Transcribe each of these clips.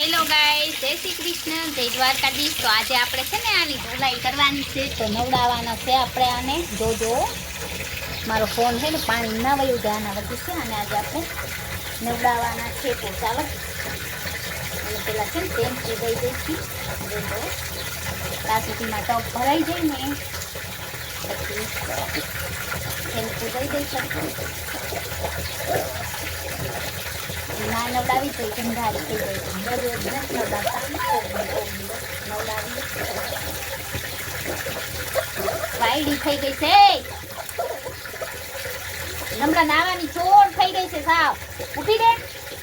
Hello guys, જય શ્રી કૃષ્ણ, જય દ્વારકાધીશ। તો આજે આપણે છે ને આની ધોલાઈ કરવાની છે, તો નવડાવવાના છે આપણે આને। જોજો મારો ફોન છે ને પાણી ના વયું જાય આના વચ્ચે છે, અને આજે આપણે નવડાવવાના છે। તો ચાલો અને પેલા છે ને ટેમ્પી દઈ દઈશું। જોજો ત્યાં સુધીમાં ટપ ભરાઈ જાય ને પછી ટેમ્પી દઈ દઈશું। ના નવડાવી તો ગંધારી થઈ જાય છે, દરરોજ નથી નવડાવતા, નવડાવી વાયડી થઈ ગઈ છે, હમણાં નાવાની છોડ થઈ ગઈ છે, સાવ ઉઠી દે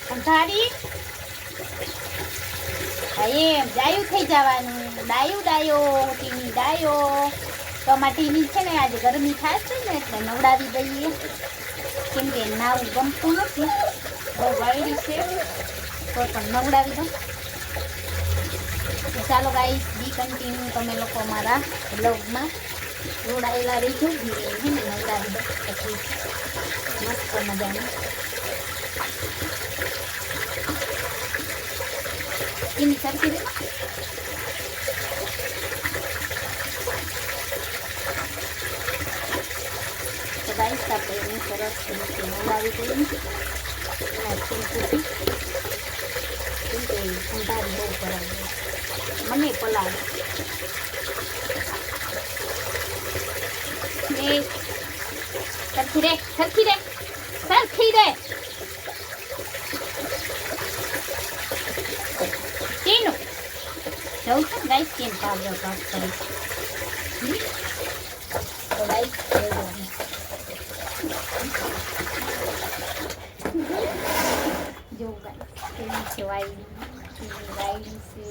ગંધારી। એમ ડાયું થઈ જવાનું, ડાયું ડાયો ટીની ડાયો। તો અમારા ટીની છે ને આજે ગરમી થાય છે ને એટલે નવડાવી દઈએ, કેમ કે નાવું ગમતું નથી, બહુ વાયડી છે તો પણ નવડાવી દઉં। તો ચાલો ગાઈસ, બી કન્ટિન્યુ તમે લોકો અમારા બ્લોગમાં જોડાયેલા રહીજો। નવડાવી દો પછી મસ્ત મજાની એની સરખી દે। તો ગાઈસ આપણે એને સરસ રીતે નવડાવી દઈએ અંધારી બહુ કરાવે મને પલાળ સરખી રે સરખી રે સરખી રે ટીનું જવું છે ગાઈસ કેમ પાવડર પાક કરી તો ગાઈસ જો ગાઈસ કેમ છે વાયડી છે,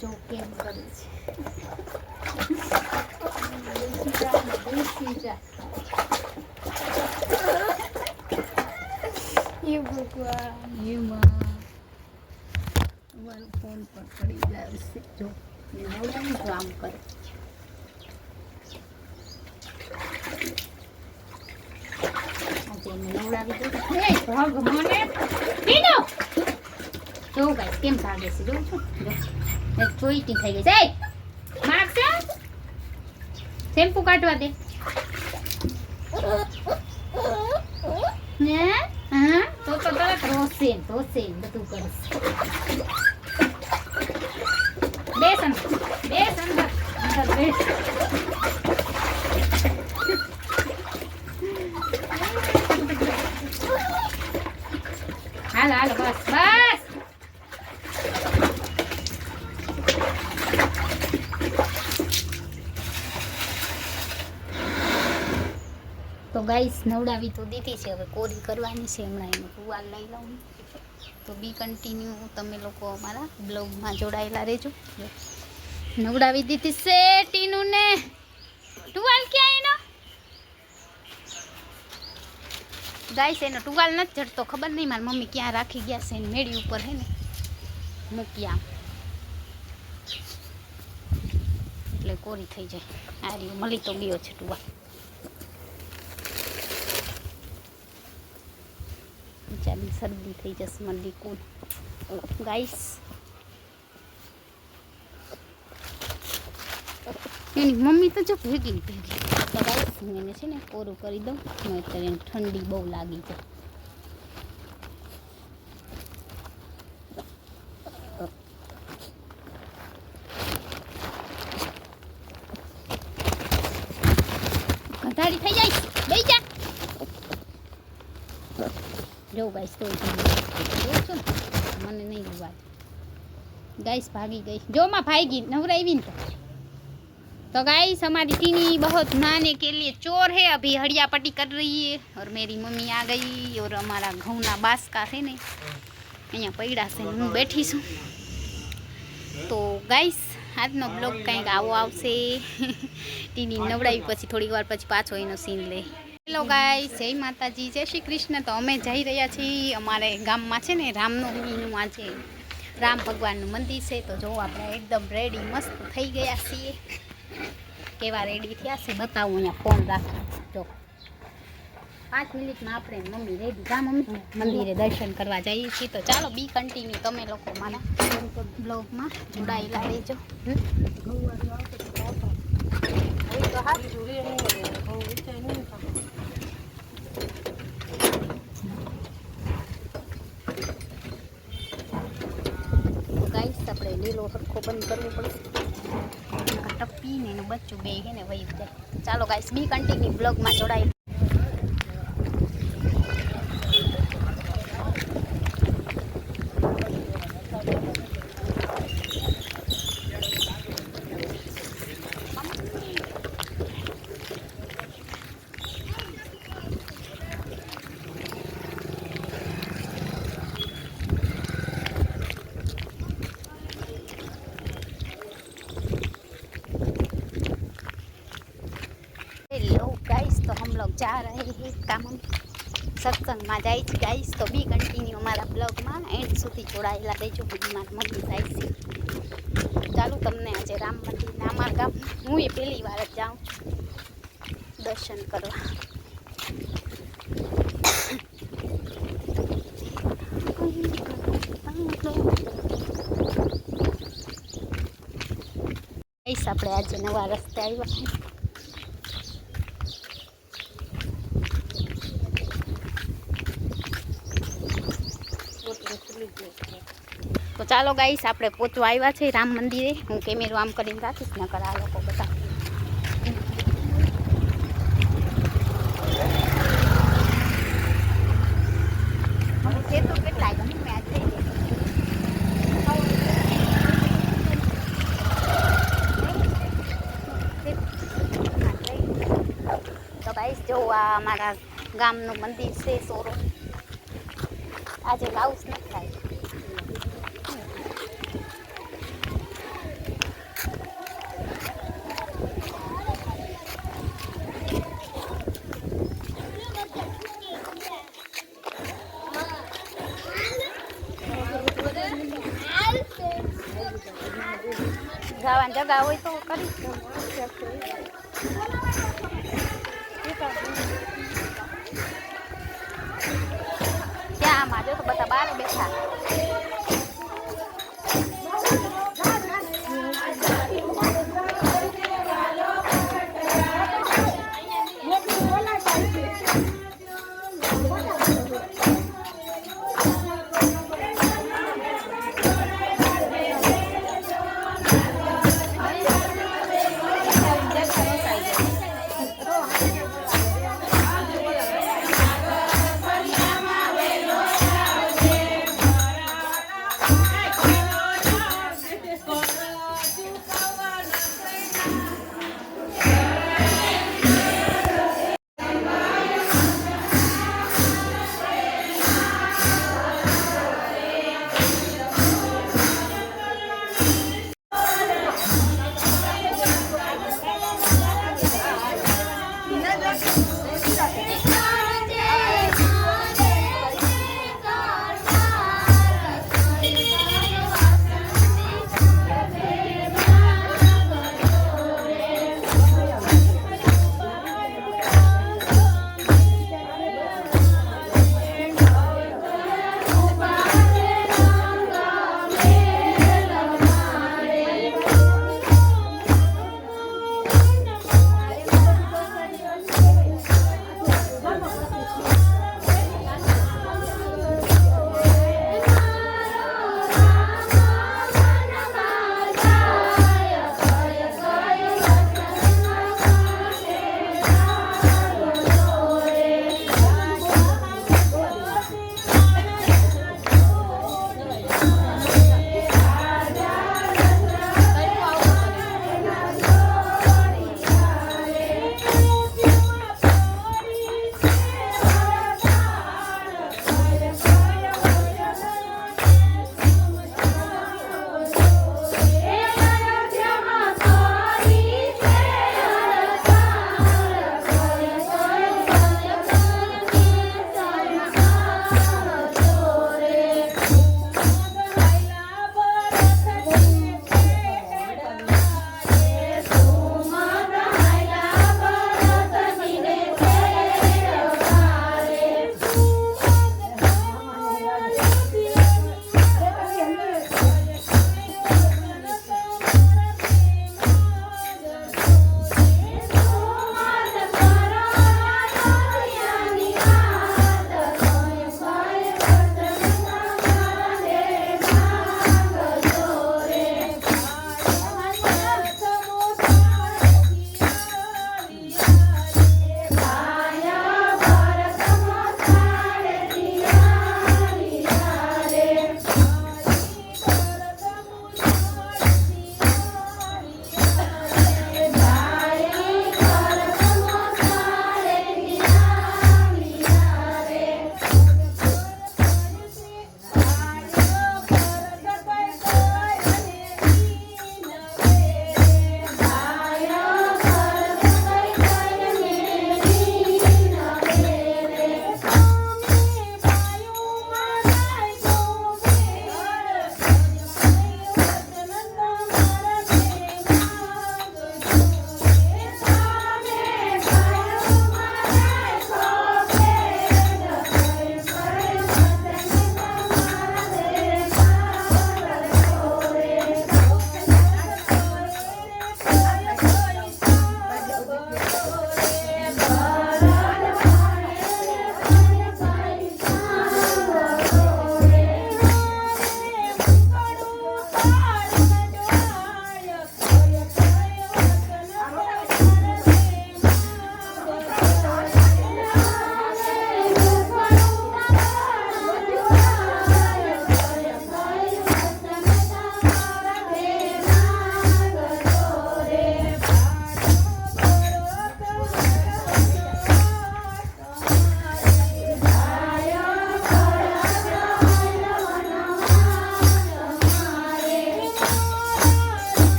જો કેમ કરે છે, એ ભગવાન એમાં અમારો ફોન પર પડી જાય છે, જો નવડાવી તો આમ કરે આજે એને નવડાવી દઉં ભગવાને પીનો જો ગાઈસ કેમ ભાગે છે, જોઉં છું એક ચોઈટી થઈ ગઈ છે, મારશે શેમ્પુ કાઢવા દે ને હા તો તરત રોશે બધું કરશે। બેસ અંદર બેસ હાલો બસ તો ગાઈસ નવડાવી તો દીધી છે, હવે કોરી કરવાની છે, હમણાં એનું ટુવાલ લઈ લઉં। તો બી કન્ટિન્યુ તમે લોકો અમારા બ્લોગમાં જોડાયેલા રહેજો। નવડાવી દીધી છે ટીનુને, ટુવાલ ક્યાં એનો ગાઈસ, એનો ટુવાલ નથી જડતો, ખબર નહીં મારી મમ્મી ક્યાં રાખી ગયા છે, એની મેળી ઉપર હે ને મૂક્યા એટલે કોરી થઈ જાય। આ રહ્યું મળી તો ગયો છે ટુવાલ, બિચારી શરદી થઈ જશે મળી કુલ ગાઈસ। એની મમ્મી તો જો ભેગી તો ગાઈસ હું એને છે ને કોરું કરી દઉં, અત્યારે એને ઠંડી બહુ લાગી છે। ગંધારી થઈ જાય બેસી જા જો ગાઈસ તો જોઉં છું ને મને નહીં જોવા गाइस भागी गई जो माँ भागी नवराई तो गाइस हमारी टीनी बहुत नहाने के लिए चोर है, अभी हड़िया पट्टी कर रही है और मेरी मम्मी आ गई और हमारा घऊना बासका है ने अँ पड़ा से हूँ बैठी छूँ। तो गाइस आज नो ब्लॉग कंईक आवो आवशे टीनी नवड़ावी पछी थोड़ी वार पछी पाछो एनो सीन ले। हेलो गाइस, जय माताजी, जय श्री कृष्ण। तो अमे जई रह्या छीए अमारे गाममां छे ने रामनवमीनुं आजे राम भगवान मंदिर से। तो जो आप एकदम रेडी मस्त थी गया छे, केवा रेडी थया छे बतावुं। अहींया फोन राखो जो 5 મિનિટમાં આપણે મમ્મી રેડી જા મમ્મી મંદિરે દર્શન કરવા જઈએ છીએ. તો ચાલો બી કન્ટિન્યુ તમે લોકો મારા બ્લોગમાં જોડાયેલા રહેજો. ગાઈસ આપણે લીલો સરખો બંધ કરવો પડશે. ટપ્પી ને એનું બચ્ચું બે હે ને વહી જાય. ચાલો ગાઈસ બી કન્ટિન્યુ બ્લોગમાં જોડાયેલા. हेलो गाइस, तो हम लोग जा रहे हैं काम सत्संगમાં જાય છે ગાઈસ. તો બી કન્ટિન્યુ અમારા બ્લોગમાં એન્ડ સુધી જોડાયેલા રહેજો. મારા મમ્મી જાય છે. ચાલો તમને આજે રામ મંદિરના અમારા ગામ હું એ પહેલી વાર જ જાઉં છું દર્શન કરવા. ગાઈસ આપણે આજે નવા રસ્તે આવ્યા છીએ. તો ચાલો ગાઈસ આપણે પહોંચવા આવ્યા છે રામ મંદિરે. હું કેમેરો આમ કરીને રાખીશ ન કર આ લોકો બધા છે તો કેટલા ગમે મેં થઈ તો ગાઈસ જો આ અમારા ગામનું મંદિર છે સોરો. આજે લાઉસ નથી થાય. જવાની જગા હોય તો કરી ક્યાં આમાં જો તો બધા બહાર બેઠા.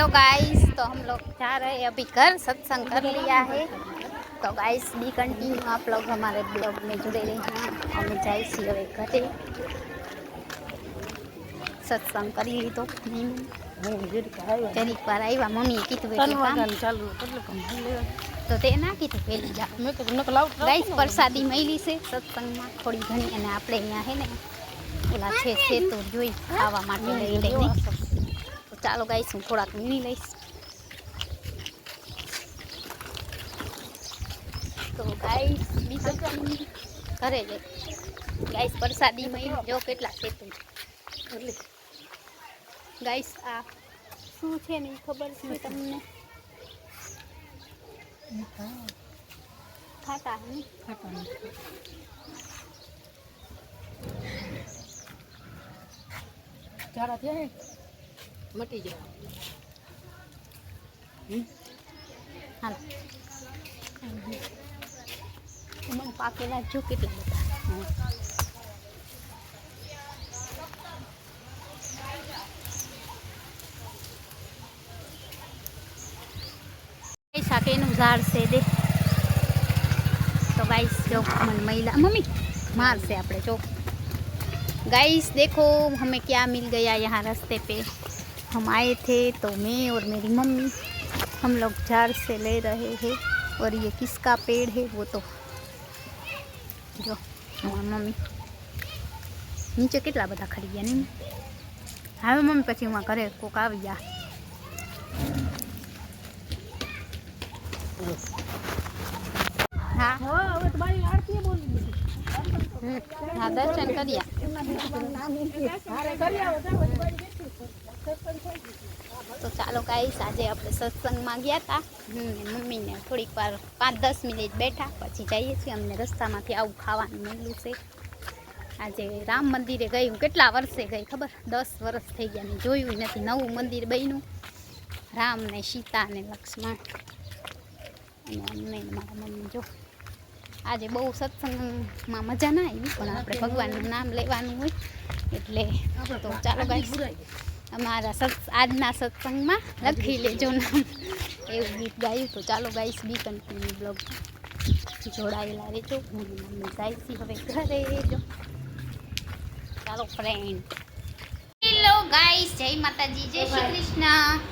हेलो गाइस, तो हम लोग जा रहे हैं अभी घर, सत्संग कर लिया है। तो गाइस बी कंटिन्यू, आप लोग हमारे ब्लॉग में जुड़े रहिए। हमें जाए सी હવે ઘરે સત્સંગ કરી લીધો। જરીક વાર આવ્યા, મમ્મીએ કીધું એટલે કામ તો તે ના કીધું પહેલી જા। ગાઈસ પ્રસાદી મળી છે સત્સંગમાં થોડી ઘણી, અને આપણે અહીંયા હે ને ઓલા છે તો જોઈ ખાવા માટે લઈ લઈને। તો ચાલો ગાઈસ હું થોડાક વીણી લઈશ। તો ગાઈસ બીજું ઘરે જઈ ગાઈસ પ્રસાદી મળી જો કેટલા છે તો ગાઈસ આ શું છે ને ખબર છે તમને? ખાટા હે ચારા થયા હે મટી જાય હાલ મને પાકેલા જો કેટલા બધા શાકેનું ઝાડ છે દે। तो गाइस जो मन महिला मम्मी मार से अपने जो गाइस देखो हमें क्या मिल गया यहाँ रास्ते पे। हम आए थे तो मैं और मेरी मम्मी हम लोग झाड़ से ले रहे हैं। और ये किसका पेड़ है वो तो जो हमारी मम्मी नीचे कितना बड़ा खड़ी गया नहीं। हाँ मम्मी पची वहाँ करे कोक आ गया। हाँ हाँ दर्शन करिया। तो चलो गाइस આજે આપણે સત્સંગમાં ગયા હતા। મમ્મીને થોડીક વાર 5-10 મિનિટ બેઠા પછી જઈએ છીએ। અમને રસ્તામાંથી આવું ખાવાનું મળ્યું છે। આજે રામ મંદિરે ગયું, કેટલા વર્ષે ગઈ ખબર? 10 વર્ષ થઈ ગયા ને જોયું નથી। નવું મંદિર બન્યું, રામ ને સીતા ને લક્ષ્મણ અને અમને મારા મમ્મી જો આજે બહુ સત્સંગમાં મજા ના આવી, પણ આપણે ભગવાનનું નામ લેવાનું હોય એટલે તો ચાલો ગાઈસ અમારા આજના સત્સંગમાં લખી લેજો નામ, એવું ગીત ગાયું। તો ચાલો ગાઈસ બી કન્ટિન્યુ બ્લોગ જોડાયેલા રહેજો। હું મમ્મી જાય છે હવે ઘરે જો। ચાલો ફ્રેન્ડ, હેલો ગાઈસ, જય માતાજી, જય શ્રી કૃષ્ણ।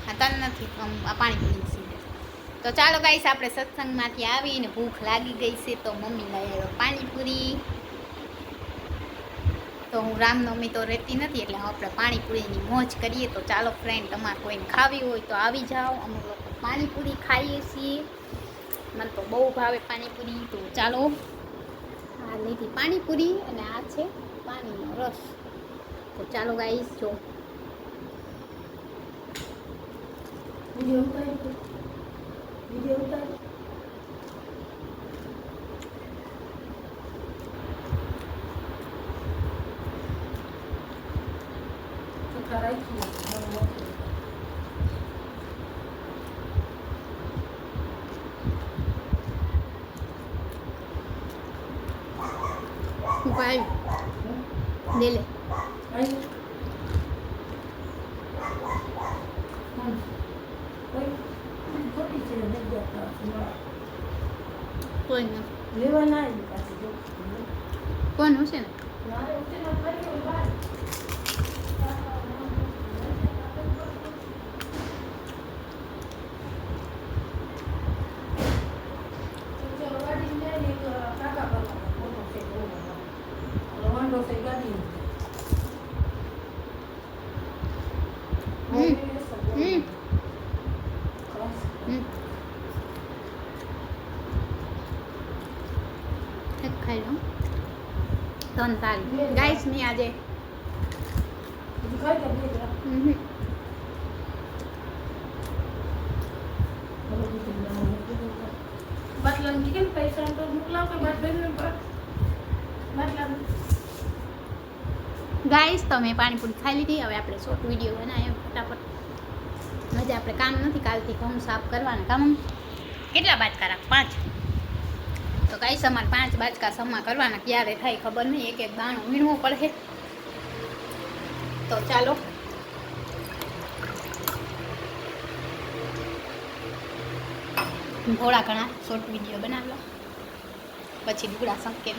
હતા નથી પાણી પી तो चलो गाइस આપણે સત્સંગમાંથી આવીને ભૂખ લાગી ગઈ છે તો મમ્મી લઈ આવ્યો પાણીપુરી। તો હું રામનવમી તો રહેતી નથી એટલે આપણે પાણીપુરીની મોજ કરીએ। તો ચાલો ફ્રેન્ડ, તમારે કોઈને ખાવી હોય તો આવી જાઓ। અમે લોકો પાણીપુરી ખાઈએ છીએ, મને તો બહુ ભાવે પાણીપુરી। તો ચાલો આ લીધી પાણીપુરી અને આ છે પાણીનો રસ। તો ચાલો ગાઈસ જો वीडियो उतार तो कराई की भाई ले ले कोई ना लेवाना है कौन हुसैन खाई लो तो गाइस नहीं आज पैसा तो मोकलाव के बाद गाइस तो मैं पानीपुरी खाई लीधी। हवे आपणे शॉर्ट विडियो बनाव्यो फटाफट। આજે આપણે કામ નથી, કાલથી ઘઉં સાફ કરવાના। કામ કેટલા બાજકા રાખ? 5। તો ગાઈસ અમારે 5 બાજકા સમા કરવાના, ક્યારે થાય ખબર નહીં, એક એક દાણો વીણવો પડે। તો ચાલો થોડા ઘણા શોર્ટ વિડીયો બનાવવા પછી લુગડા સંકે